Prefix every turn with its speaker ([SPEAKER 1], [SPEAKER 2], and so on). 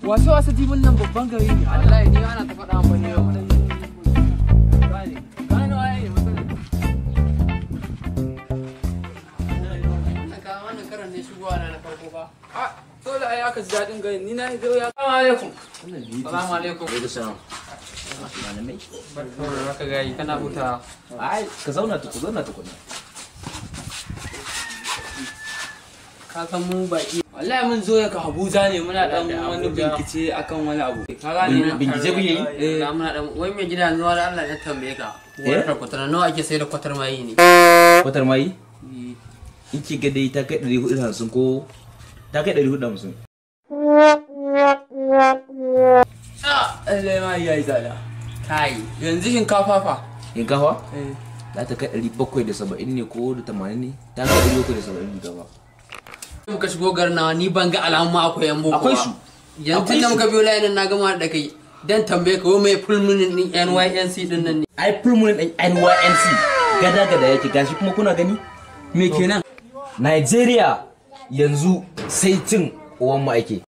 [SPEAKER 1] wasu dibin nan babban gari ne.
[SPEAKER 2] Wallahi ni ana ta faɗa mun ne yau. Gane waye ne matsalar. Wannan karan ne shigowa na farko ba.
[SPEAKER 1] Dole ai aka ji daɗin gari ni na zo ya. Assalamu alaikum.
[SPEAKER 2] Assalamu alaikum.
[SPEAKER 3] Alaikum salam.
[SPEAKER 2] Barka ka gayi kana huta.
[SPEAKER 3] Ai, ka zauna tukuna.
[SPEAKER 2] Ka san mu baki.
[SPEAKER 1] Wallahi mun zo ya ka Abuja ne muna dan wani bincike akan wani abu.
[SPEAKER 2] Ka gane
[SPEAKER 3] Bincike kuke yi?
[SPEAKER 2] Da muna dan wai mai gida zuwa da Allah ya tambaye ka. Wannan kwatar nawa ake sai da kwatar mai ne?
[SPEAKER 3] Kwatar mai? In ki ga dai ta kai 450 ko ta kai 450.
[SPEAKER 1] Allah ma yayi zala.
[SPEAKER 2] Kai.
[SPEAKER 1] Yanzu shinkafa fa.
[SPEAKER 3] Shinkafa? Za ta kai 770 ne ko da 80 ne? Ta kai 770 gaba.
[SPEAKER 2] Muka shigo garnawa ni ban ga alamun ma akwai yan boko.
[SPEAKER 3] Akwai su.
[SPEAKER 2] Yanzu da muka biyo layin na gama da kai. Dan tambaye ka wai mai fulminin din NYNC din nan ne.
[SPEAKER 3] Ai fulmunin ɗin NYNC gada yake gashi kuma kuna gani?
[SPEAKER 1] Me kenan?
[SPEAKER 3] Nigeria yanzu sai cin uwan mu ake.